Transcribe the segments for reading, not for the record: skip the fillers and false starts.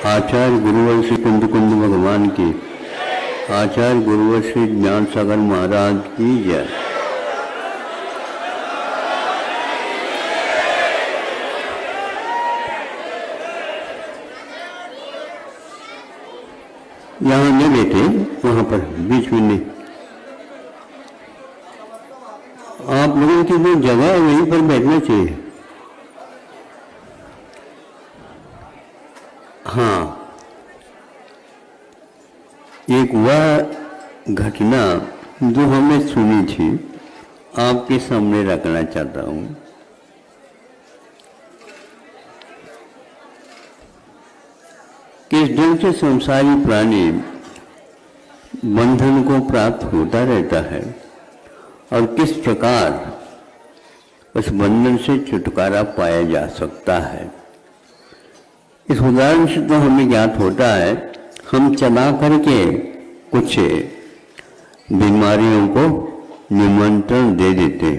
आचार्य गुरुवर श्री कुंद कुंद भगवान की, आचार्य गुरुवर श्री ज्ञान सागर महाराज की जय। यहाँ नहीं बैठे, वहां पर बीच में नहीं। आप लोगों की जो जगह है वहीं पर बैठना चाहिए। हाँ, एक वह घटना जो हमने सुनी थी आपके सामने रखना चाहता हूं। किस ढंग से संसारी प्राणी बंधन को प्राप्त होता रहता है और किस प्रकार उस बंधन से छुटकारा पाया जा सकता है। इस उदाहरण से तो हमें ज्ञात होता है, हम चला करके कुछ बीमारियों को निमंत्रण दे देते,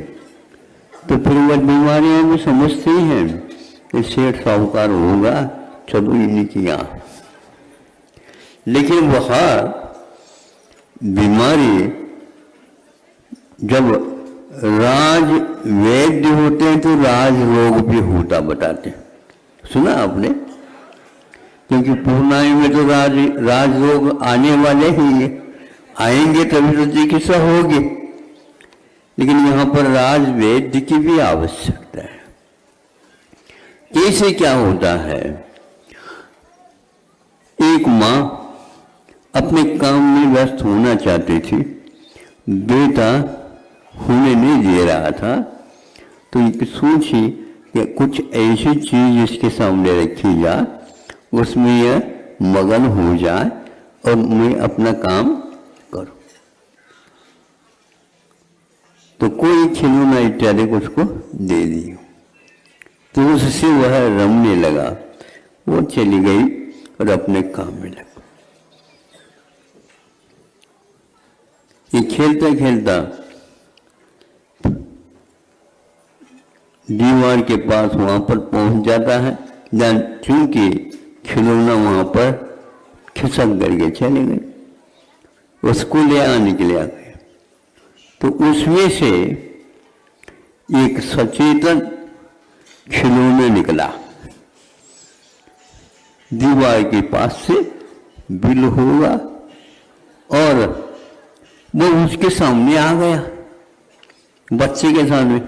तो फिर वह बीमारियां भी समझती हैं कि सेठ साहूकार होगा, चलो इन्हीं की यहाँ। लेकिन वह बीमारी जब राज वैद्य होते हैं तो राज रोग भी होता बताते। सुना आपने? क्योंकि पूर्णाई में तो राज रोग आने वाले ही आएंगे, तभी तो चिकित्सा होगी। लेकिन यहाँ पर राज वैद्य की भी आवश्यकता है। कैसे क्या होता है? एक माँ अपने काम में व्यस्त होना चाहती थी, बेटा होने नहीं दे रहा था, तो एक सोची कि कुछ ऐसी चीज इसके सामने रखी जाए, उसमें यह मगन हो जाए और मैं अपना काम करूं। तो कोई खिलौना इत्यादि उसको दे दिया, तो उससे वह रमने लगा। वो चली गई और अपने काम में लगा। ये खेलता खेलता दीवार के पास वहां पर पहुंच जाता है, चूंकि खिलौना वहां पर खिसक करके चले गए, उसको ले आने के लिए आ गए। तो उसमें से एक सचेतन खिलौना निकला, दीवार के पास से बिल होगा और वो उसके सामने आ गया, बच्चे के सामने,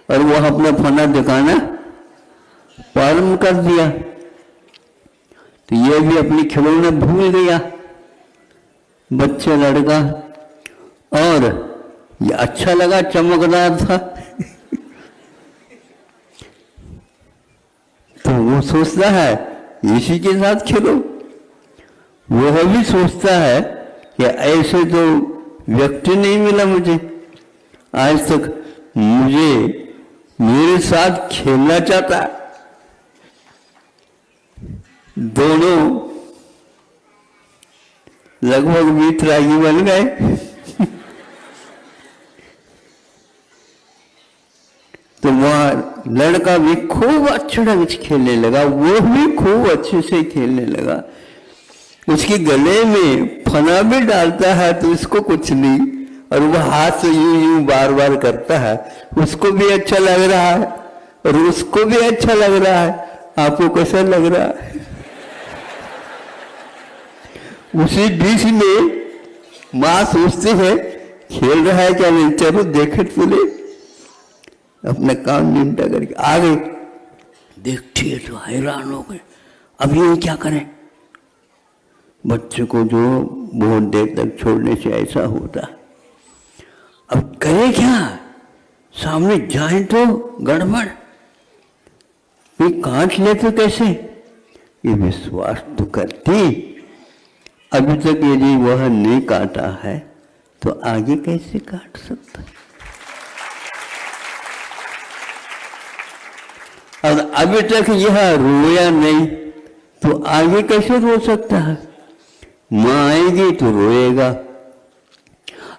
और वह अपना फना दिखाना प्रारंभ कर दिया। तो यह भी अपनी खिलौना भूल गया, बच्चा लड़का, और ये अच्छा लगा, चमकदार था। तो वो सोचता है इसी के साथ खेलो। वह भी सोचता है कि ऐसे तो व्यक्ति नहीं मिला मुझे आज तक, मुझे मेरे साथ खेलना चाहता है। दोनों लगभग मित्ररागी बन गए। तो वह लड़का भी खूब अच्छे ढंग से खेलने लगा, वो भी खूब अच्छे से खेलने लगा। उसके गले में फना भी डालता है तो इसको कुछ नहीं, और वह हाथ से यूं यूं बार बार करता है, उसको भी अच्छा लग रहा है और उसको भी अच्छा लग रहा है। आपको कैसा लग रहा है? उसी बीच में माँ सोचती है खेल रहा है क्या नहीं, चलो देखे बोले, अपना काम निपटा करके आ गए। देखती है तो हैरान हो गए, अब ये क्या करें? बच्चे को जो बहुत देर तक छोड़ने से ऐसा होता, अब करे क्या? सामने जाए तो गड़बड़, ये काट ले तो कैसे? ये विश्वास तो करती, अभी तक यदि वह नहीं काटा है तो आगे कैसे काट सकता है? और अभी तक यह रोया नहीं तो आगे कैसे रो सकता है? माँ आएगी तो रोएगा,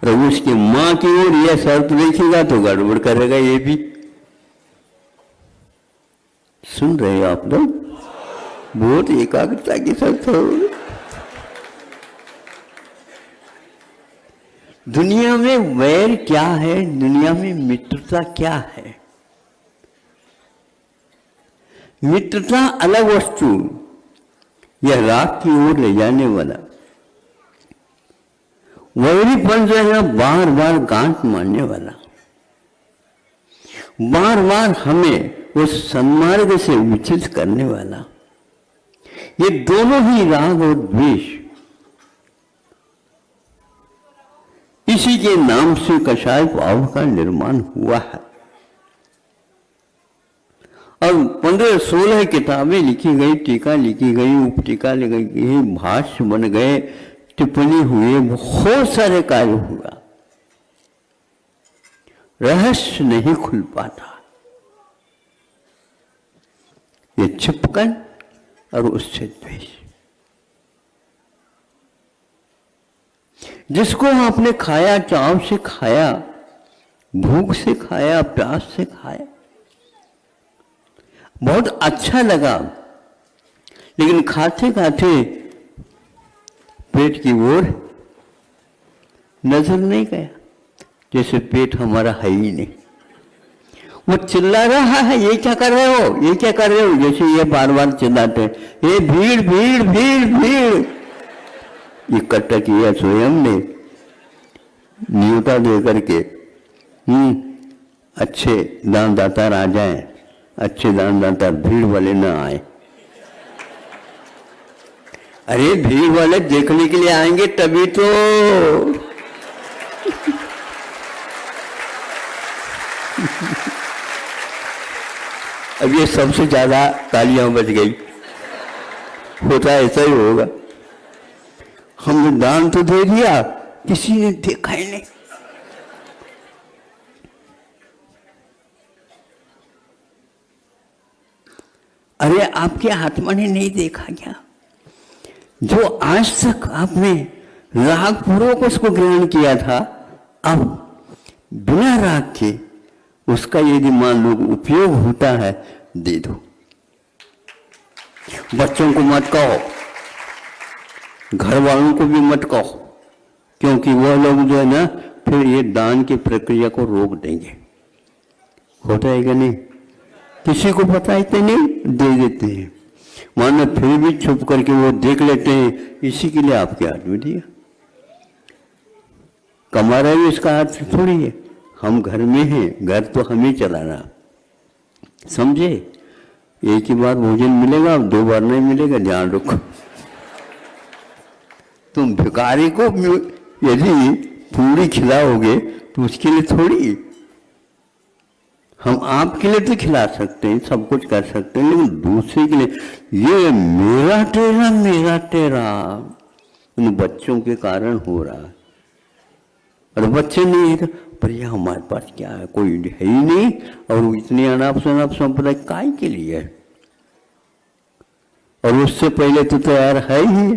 और उसकी माँ की ओर यह शर्त देखेगा तो गड़बड़ करेगा। ये भी सुन रहे हो आप लोग? बहुत एकाग्रता के साथ करोगे। दुनिया में वैर क्या है, दुनिया में मित्रता क्या है? मित्रता अलग वस्तु, यह राग की ओर ले जाने वाला। वैरीपन जो है बार बार गांठ मारने वाला, बार बार हमें उस सन्मार्ग से विचलित करने वाला। ये दोनों ही राग और द्वेष, इसी के नाम से कषाय भाव का निर्माण हुआ है। और 15-16 किताबें लिखी गई, टीका लिखी गई, उपटीका लिखी गई, भाष्य बन गए, टिप्पणी हुए, बहुत सारे कार्य हुआ। रहस्य नहीं खुल पाता। ये चिपकन और उससे द्वेष, जिसको आपने खाया, चाव से खाया, भूख से खाया, प्यास से खाया, बहुत अच्छा लगा, लेकिन खाते खाते पेट की ओर नजर नहीं गया, जैसे पेट हमारा है ही नहीं। वो चिल्ला रहा है, ये क्या कर रहे हो, ये क्या कर रहे हो, जैसे ये बार बार चिल्लाते हैं, ये भीड़ भीड़ भीड़ भीड़। इकट्ठा किया स्वयं ने न्योता दे करके, अच्छे दानदाता आ जाए, अच्छे दानदाता भीड़ वाले ना आए। अरे भीड़ वाले देखने के लिए आएंगे तभी तो। अब ये सबसे ज्यादा तालियां बज गई, होता ऐसा ही होगा। हमने दान तो दे दिया, किसी ने देखा ही नहीं। अरे आपके आत्मा ने नहीं देखा क्या? जो आज तक आपने राग पूर्वक उसको ग्रहण किया था, अब बिना राग के उसका यदि मान लो उपयोग होता है, दे दो। बच्चों को मत कहो, घर वालों को भी मत कहो, क्योंकि वह लोग जो है ना फिर ये दान की प्रक्रिया को रोक देंगे। होता है कि नहीं? किसी को बताते नहीं, दे देते हैं, मानो फिर भी छुप करके वो देख लेते हैं, इसी के लिए आपके हाथ में दिया। कमा रहे भी इसका हाथ थोड़ी है, हम घर में हैं, घर तो हम ही चलाना, समझे? एक ही बार भोजन मिलेगा, 2 बार नहीं मिलेगा, ध्यान रखो। तुम भिखारी को यदि पूरी खिलाओगे तो उसके लिए थोड़ी, हम आपके लिए तो खिला सकते हैं, सब कुछ कर सकते हैं, लेकिन दूसरे के लिए ये मेरा तेरा उन बच्चों के कारण हो रहा है। और बच्चे नहीं है पर यह हमारे पास क्या है, कोई है ही नहीं, और वो इतनी अनाप शनाप संप्रदाय काय के लिए है? और उससे पहले तो तैयार है ही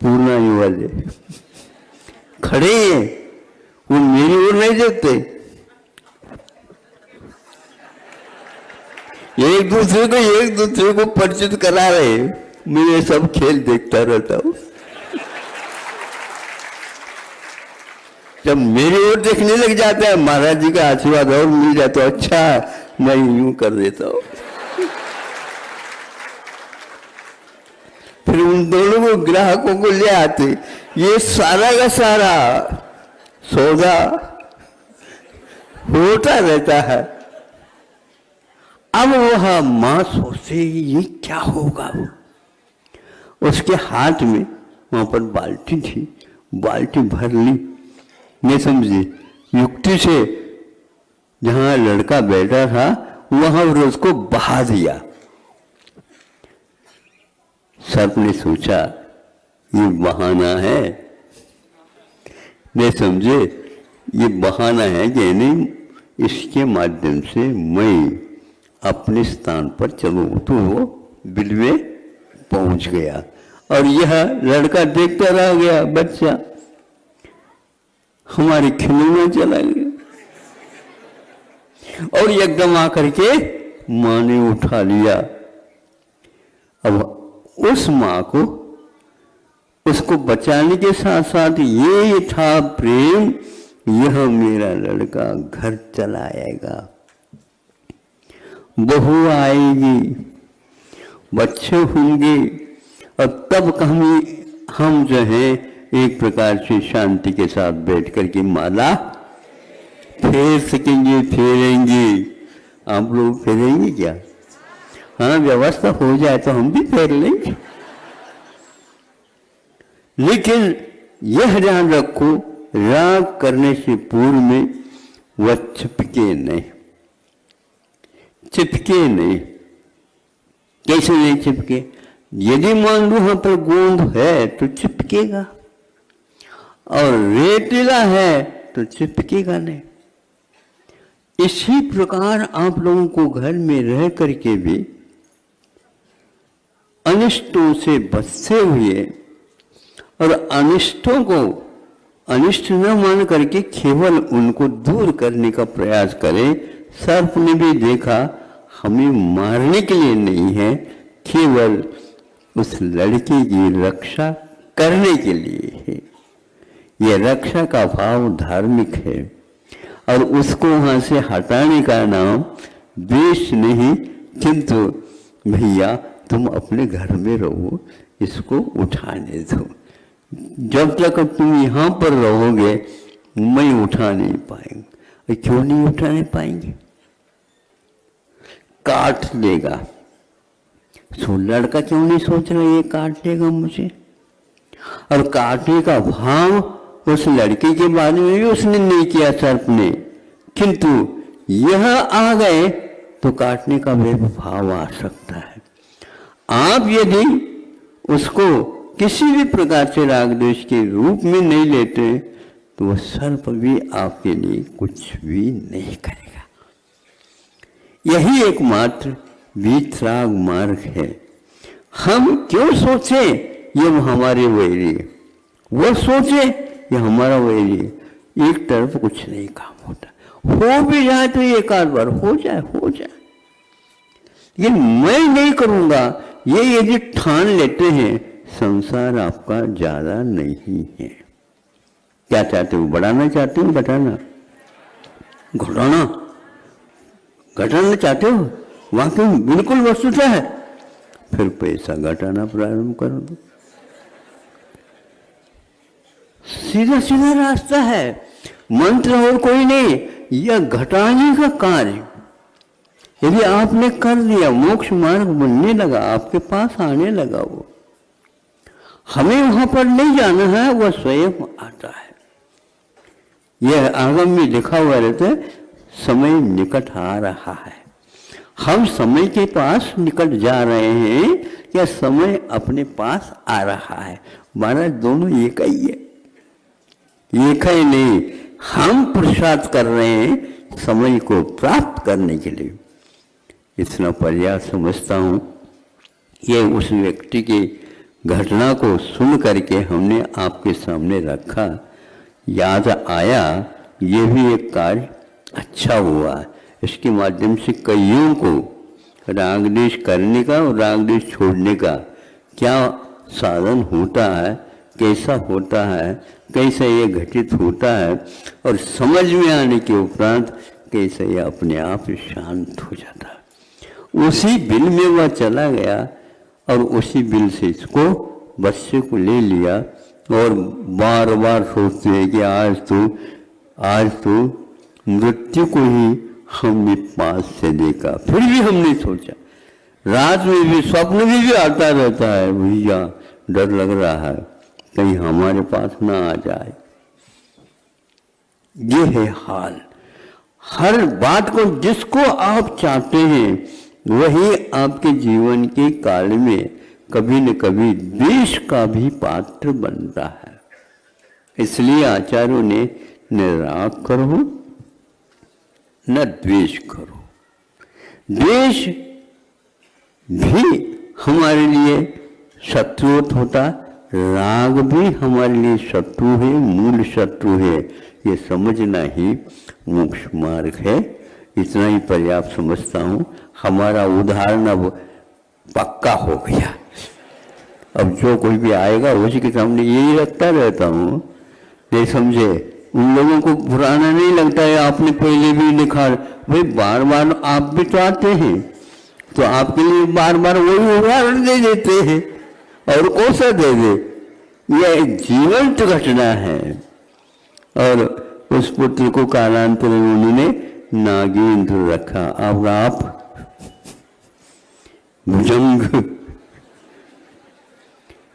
पूर्णा वाले खड़े हैं, वो मेरी ओर नहीं देखते, एक दूसरे को परिचित करा रहे। मैं ये सब खेल देखता रहता हूं। जब मेरी ओर देखने लग जाता है, महाराज जी का आशीर्वाद और मिल जाता है, अच्छा मैं यूं कर देता हूं। फिर उन दोनों को ग्राहकों को ले आते, ये सारा का सारा सौदा होता रहता है। अब वह मां सोचते ये क्या होगा। उसके हाथ में वहां पर बाल्टी थी, बाल्टी भर ली, नहीं समझी, युक्ति से जहां लड़का बैठा था वहां उसको बहा दिया। सर्प ने सोचा ये बहाना है, नहीं समझे, ये बहाना है कि नहीं, इसके माध्यम से मैं अपने स्थान पर चलूं। तो वो बिलवे पहुंच गया और यह लड़का देखता रह गया, बच्चा हमारे खिलौना चला गया। और एकदम आकर के माँ ने उठा लिया। अब उस माँ को उसको बचाने के साथ साथ ये था प्रेम, यह मेरा लड़का घर चला आएगा, बहू आएगी, बच्चे होंगे, और तब हम जो है एक प्रकार से शांति के साथ बैठ कर के माला फेर सकेंगे, फेरेंगे। आप लोग फेरेंगे क्या? हाँ, व्यवस्था हो जाए तो हम भी फेर लेंगे। लेकिन यह ध्यान रखो, राग करने से पूर्व में वह चिपके नहीं, चिपके नहीं। कैसे नहीं चिपके? यदि मान लो वहां पर गोंद है तो चिपकेगा, और रेतीला है तो चिपकेगा नहीं। इसी प्रकार आप लोगों को घर में रह करके भी अनिष्टों से बचते हुए, और अनिष्टों को अनिष्ट न मान करके केवल उनको दूर करने का प्रयास करें। सर्प ने भी देखा हमें मारने के लिए नहीं है, केवल उस लड़के की रक्षा करने के लिए है। यह रक्षा का भाव धार्मिक है, और उसको वहां से हटाने का नाम द्वेष नहीं, किंतु भैया तुम अपने घर में रहो, इसको उठाने दो। जब तक तुम यहाँ पर रहोगे मैं उठा नहीं पाएंगे। क्यों नहीं उठाने पाएंगे? काट देगा। सो लड़का क्यों नहीं सोच रहा ये काट लेगा मुझे? और काटने का भाव उस लड़के के बारे में भी उसने नहीं किया सर्प ने, किंतु यह आ गए तो काटने का भी भाव आ सकता है। आप यदि उसको किसी भी प्रकार से राग द्वेष के रूप में नहीं लेते तो वह सर्प भी आपके लिए कुछ भी नहीं करेगा। यही एकमात्र वीतराग मार्ग है। हम क्यों सोचे ये हमारे वैरी, वो सोचे ये हमारा वैरी, एक तरफ कुछ नहीं काम होता। हो भी जाए तो एक आध बार हो जाए, ये मैं नहीं करूंगा, ये यदि ठान लेते हैं, संसार आपका ज्यादा नहीं है। क्या चाहते हो? बढ़ाना चाहते हो? घटाना? घटाना चाहते हो? वाकई बिल्कुल वस्तुतः है, फिर पैसा घटाना प्रारंभ कर दो। सीधा सीधा रास्ता है, मंत्र और कोई नहीं, यह घटाने का कार्य यदि आपने कर दिया, मोक्ष मार्ग बनने लगा, आपके पास आने लगा। वो हमें वहां पर नहीं जाना है, वह स्वयं आता है। यह आगम में लिखा हुआ रहता है, समय निकट आ रहा है। हम समय के पास निकट जा रहे हैं या समय अपने पास आ रहा है? महाराज दोनों एक ही है, एक ही नहीं। हम पुरुषार्थ कर रहे हैं समय को प्राप्त करने के लिए। इतना पर्याप्त समझता हूँ। ये उस व्यक्ति की घटना को सुन करके हमने आपके सामने रखा, याद आया, ये भी एक कार्य अच्छा हुआ। इसके माध्यम से कईयों को राग द्वेष करने का और राग द्वेष छोड़ने का क्या साधन होता है, कैसा होता है, कैसे ये घटित होता है, और समझ में आने के उपरांत कैसे ये अपने आप शांत हो जाता है। उसी बिल में वह चला गया और उसी बिल से इसको बच्चे को ले लिया, और बार बार सोचते हैं कि आज तो मृत्यु को ही हमने पास से देखा, फिर भी हमने सोचा। रात में भी स्वप्न में भी आता रहता है, भैया डर लग रहा है कहीं हमारे पास ना आ जाए। ये है हाल। हर बात को जिसको आप चाहते हैं वही आपके जीवन के काल में कभी न कभी द्वेष का भी पात्र बनता है। इसलिए आचार्यों ने न राग करो न द्वेष करो। द्वेष भी हमारे लिए शत्रु होता, राग भी हमारे लिए शत्रु है, मूल शत्रु है। ये समझना ही मोक्ष मार्ग है। इतना ही पर्याप्त समझता हूँ। हमारा उदाहरण अब पक्का हो गया। अब जो कोई भी आएगा उसी के सामने यही रखता रहता हूँ, ये समझे। उन लोगों को पुराना नहीं लगता है, आपने पहले भी लिखा, भाई बार बार आप भी तो आते हैं, तो आपके लिए बार बार वही उदाहरण दे देते हैं, और कौन सा दे दे, यह जीवंत घटना है। और उस पुत्र को कालांतर में उन्होंने नागेंद्र रखा। अब आप भुजंग,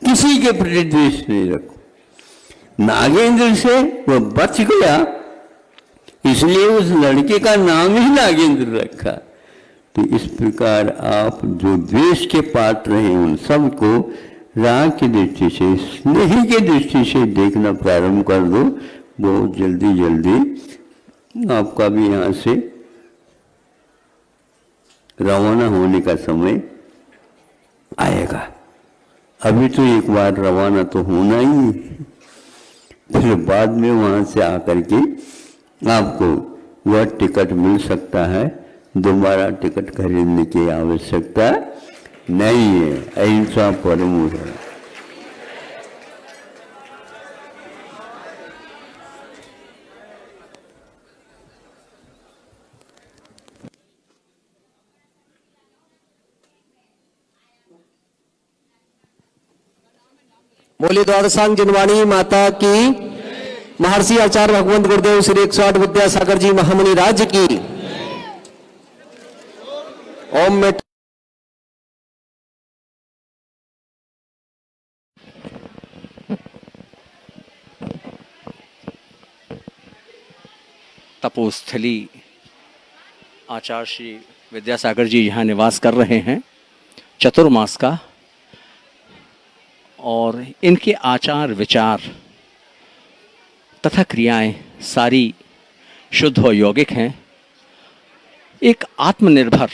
किसी के प्रति द्वेष नहीं रखो। नागेंद्र से वह बच गया, इसलिए उस लड़के का नाम ही नागेंद्र रखा। तो इस प्रकार आप जो द्वेष के पात्र हैं उन सबको राग की दृष्टि से, स्नेह की दृष्टि से देखना प्रारंभ कर दो। बहुत जल्दी जल्दी आपका भी यहाँ से रवाना होने का समय आएगा। अभी तो एक बार रवाना तो होना ही है, फिर बाद में वहाँ से आकर के आपको वह टिकट मिल सकता है, दोबारा टिकट खरीदने की आवश्यकता नहीं है। अहिंसा परमो धर्म। बोले द्वादशांग जिनवाणी माता की, महर्षि आचार्य भगवंत गुरुदेव श्री 108 विद्यासागर जी महामुनि राज्य की। ओम में तपोस्थली आचार्य श्री विद्यासागर जी यहाँ निवास कर रहे हैं चतुर्मास का, और इनके आचार विचार तथा क्रियाएं सारी शुद्ध और यौगिक हैं। एक आत्मनिर्भर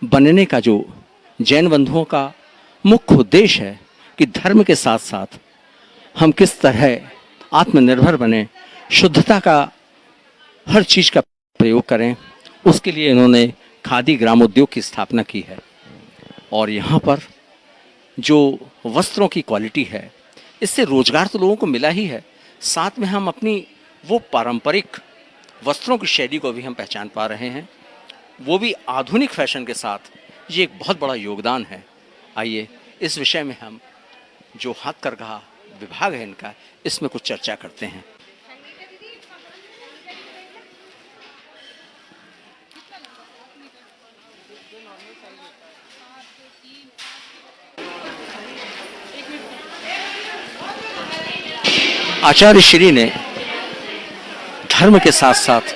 बनने का जो जैन बंधुओं का मुख्य उद्देश्य है कि धर्म के साथ साथ हम किस तरह आत्मनिर्भर बने, शुद्धता का हर चीज़ का प्रयोग करें, उसके लिए इन्होंने खादी ग्रामोद्योग की स्थापना की है। और यहाँ पर जो वस्त्रों की क्वालिटी है, इससे रोजगार तो लोगों को मिला ही है, साथ में हम अपनी वो पारंपरिक वस्त्रों की शैली को भी हम पहचान पा रहे हैं, वो भी आधुनिक फैशन के साथ। ये एक बहुत बड़ा योगदान है। आइए इस विषय में हम जो हथकरघा विभाग है इनका, इसमें कुछ चर्चा करते हैं। आचार्य श्री ने धर्म के साथ साथ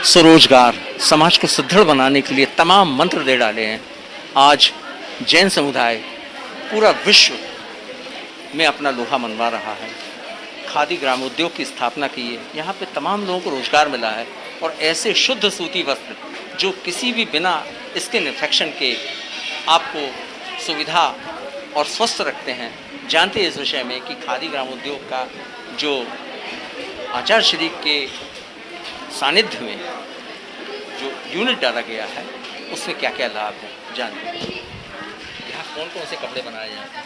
स्वरोजगार, समाज को सुदृढ़ बनाने के लिए तमाम मंत्र दे डाले हैं। आज जैन समुदाय पूरा विश्व में अपना लोहा मनवा रहा है। खादी ग्रामोद्योग की स्थापना की है, यहाँ पे तमाम लोगों को रोजगार मिला है। और ऐसे शुद्ध सूती वस्त्र जो किसी भी बिना स्किन इन्फेक्शन के आपको सुविधा और स्वस्थ रखते हैं। जानते हैं इस विषय में कि खादी ग्रामोद्योग का जो आचार्य श्री के सानिध्य में जो यूनिट डाला गया है, उसमें क्या क्या लाभ है जानते हैं। यहाँ कौन कौन से कपड़े बनाए जाते हैं?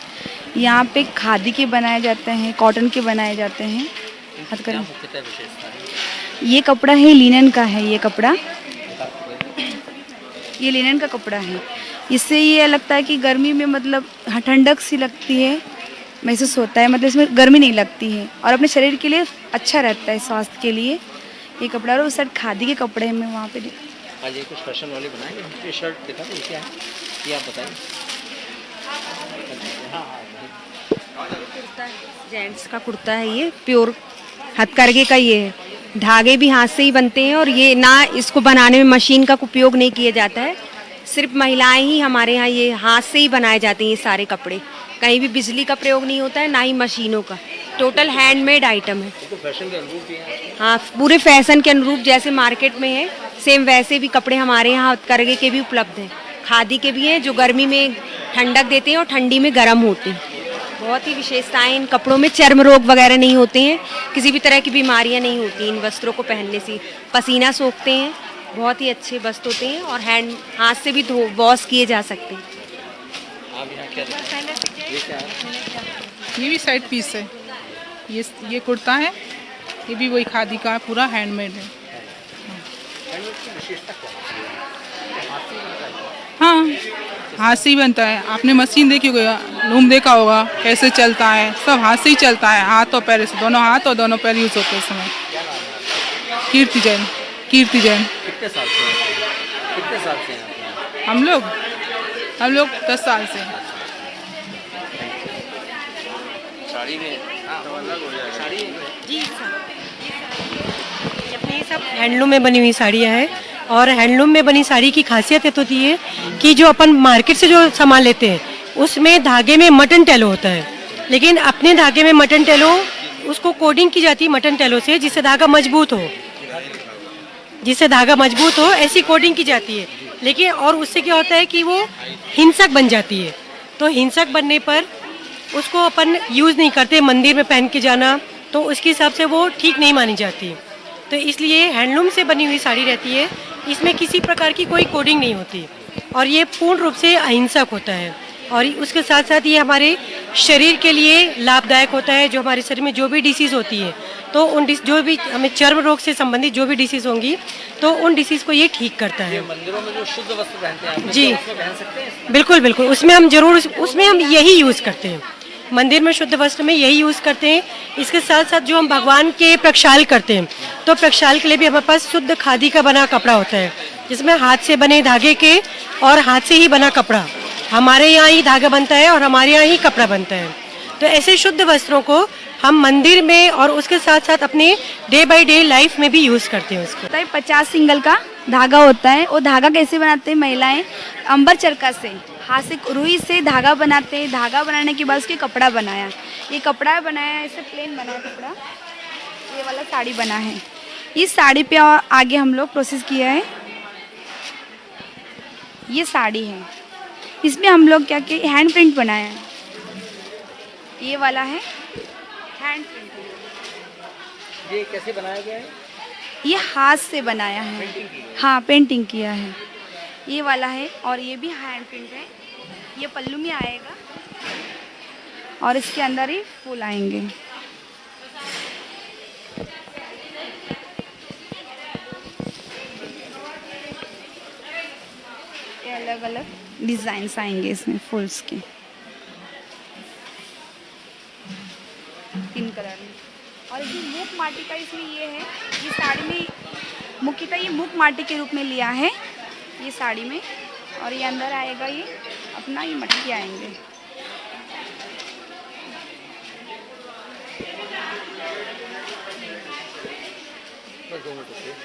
यहाँ पे खादी के बनाए जाते हैं, कॉटन के बनाए जाते हैं। क्या मुख्यतः विशेषता है? ये कपड़ा है लिनन का है। ये कपड़ा, ये लिनन का कपड़ा है। इससे ये लगता है कि गर्मी में मतलब ठंडक सी लगती है, महसूस होता है, मतलब इसमें गर्मी नहीं लगती है और अपने शरीर के लिए अच्छा रहता है, स्वास्थ्य के लिए ये कपड़ा। और उस साइड खादी के कपड़े में वहाँ पे आज ये कुछ फैशन वाले बनाएंगे। ये शर्ट दिखा दो, क्या है ये आप बताइए। जेंट्स का कुर्ता है, ये प्योर हथकरघे का ये है। धागे भी हाथ से ही बनते हैं और ये ना इसको बनाने में मशीन का उपयोग नहीं किया जाता है। सिर्फ महिलाएं ही हमारे यहाँ ये हाथ से ही बनाए जाते हैं। ये सारे कपड़े कहीं भी बिजली का प्रयोग नहीं होता है, ना ही मशीनों का। टोटल हैंडमेड आइटम है। तो फैशन के अनुरूप भी है। हाँ, पूरे फैशन के अनुरूप जैसे मार्केट में है सेम वैसे भी कपड़े हमारे यहाँ हथकरघे के भी उपलब्ध हैं। खादी के भी हैं जो गर्मी में ठंडक देते हैं और ठंडी में गर्म होते हैं। बहुत ही विशेषताएं इन कपड़ों में। चर्म रोग वगैरह नहीं होते हैं, किसी भी तरह की बीमारियां नहीं होती इन वस्त्रों को पहनने से। पसीना सोखते हैं, बहुत ही अच्छे वस्त्र होते हैं और हाथ से भी वॉश किए जा सकते हैं। आप यहाँ क्या देख रहे हैं? ये क्या है? ये भी साइड पीस है। ये कुर्ता है, ये भी वही खादी का पूरा हैंडमेड है। हैंडमेड की विशेषता क्या है? हाथ से ही बनता है? हाँ, हाथ से ही बनता है। आपने मशीन देखी होगी, लूम देखा होगा कैसे चलता है, सब हाथ से ही चलता है। हाथ और पैर से, दोनों हाथ और दोनों पैर यूज होते हैं इस समय। कीर्ति जैन। कितने साल से हैं? कितने साल से हैं आप यहाँ? हम लोग 10 साल से हैं। साड़ी में साड़ी जी अपने ये सब हैंडलूम में बनी हुई साड़ियाँ हैं। और हैंडलूम में बनी साड़ी की खासियत ये होती है कि जो अपन मार्केट से जो सामान लेते हैं उसमें धागे में मटन टेलो होता है, लेकिन अपने धागे में मटन टेलो उसको कोडिंग की जाती है मटन टेलो से, जिससे धागा मजबूत हो, ऐसी कोडिंग की जाती है। लेकिन और उससे क्या होता है कि वो हिंसक बन जाती है। तो हिंसक बनने पर उसको अपन यूज़ नहीं करते, मंदिर में पहन के जाना तो उसके हिसाब से वो ठीक नहीं मानी जाती। तो इसलिए हैंडलूम से बनी हुई साड़ी रहती है, इसमें किसी प्रकार की कोई कोडिंग नहीं होती और ये पूर्ण रूप से अहिंसक होता है। और उसके साथ साथ ये हमारे शरीर के लिए लाभदायक होता है। जो हमारे शरीर में जो भी डिसीज़ होती है तो उन जो भी हमें चर्म रोग से संबंधित जो भी डिसीज़ होंगी तो उन डिसीज़ को ये ठीक करता है। मंदिरों में जो शुद्ध वस्त्र पहनते हैं आप, जी उसमें पहन सकते हैं? बिल्कुल उसमें हम यही यूज़ करते हैं। मंदिर में शुद्ध वस्त्र में यही यूज़ करते हैं। इसके साथ साथ जो हम भगवान के प्रक्षाल करते हैं तो प्रक्षाल के लिए भी हमारे पास शुद्ध खादी का बना कपड़ा होता है, जिसमें हाथ से बने धागे के और हाथ से ही बना कपड़ा, हमारे यहाँ ही धागा बनता है और हमारे यहाँ ही कपड़ा बनता है। तो ऐसे शुद्ध वस्त्रों को हम मंदिर में और उसके साथ साथ अपने डे बाय डे लाइफ में भी यूज़ करते हैं उसको। 50 सिंगल का धागा होता है। वो धागा कैसे बनाते हैं महिलाएं? अंबर चरखा से, हाथ से रुई से धागा बनाते हैं। धागा बनाने के बाद उसके कपड़ा बनाया, ये कपड़ा बनाया, ऐसे प्लेन बनाया कपड़ा, ये वाला साड़ी बना है। इस साड़ी पे और आगे हम लोग प्रोसेस किया है। ये साड़ी है, इसमें हम लोग क्या किए, हैंड प्रिंट बनाया है। ये वाला है हैंड प्रिंट। ये कैसे बनाया गया है? ये हाथ से बनाया है। हाँ, पेंटिंग किया है। ये वाला है और ये भी हैंड प्रिंट है। ये पल्लू में आएगा और इसके अंदर ही फूल आएंगे। ये अलग अलग डिजाइन्स आएंगे इसमें फूल्स के, 3 कलर में। और ये मूक माटी का इसमें ये है, ये साड़ी में मुख्यतः ये मूक माटी के रूप में लिया है ये साड़ी में। और ये अंदर आएगा, ये अपना ये मटकी आएंगे।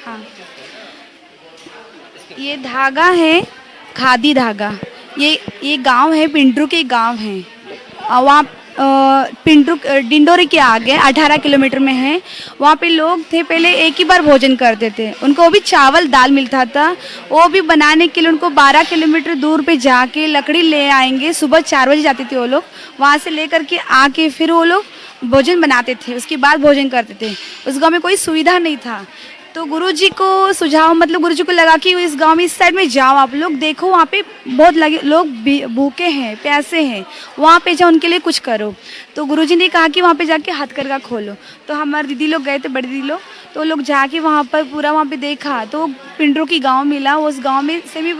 हाँ, ये धागा है खादी धागा। ये गांव है, पिंडरू के गांव है, वहाँ पिंडरू डिंडोरी के आगे 18 किलोमीटर में है। वहाँ पे लोग थे पहले, एक ही बार भोजन करते थे, उनको वो भी चावल दाल मिलता था। वो भी बनाने के लिए उनको 12 किलोमीटर दूर पे जाके लकड़ी ले आएंगे। सुबह 4 बजे जाते थे वो लोग, वहाँ से ले करके आके फिर वो लोग भोजन बनाते थे, उसके बाद भोजन करते थे। उस गाँव में कोई सुविधा नहीं था, तो गुरुजी को सुझाव, मतलब गुरुजी को लगा कि इस गांव में इस साइड में जाओ, आप लोग देखो वहाँ पे बहुत लगे लोग भूखे हैं, प्यासे हैं, वहाँ पे जाओ, उनके लिए कुछ करो। तो गुरुजी ने कहा कि वहाँ पे जाके हथकरघा खोलो। तो हमारे दीदी लोग गए थे, बड़ी दीदी लोग, तो लोग जाके वहाँ पर पूरा वहाँ पे देखा तो पिंडरों की गांव मिला। उस गांव में से भी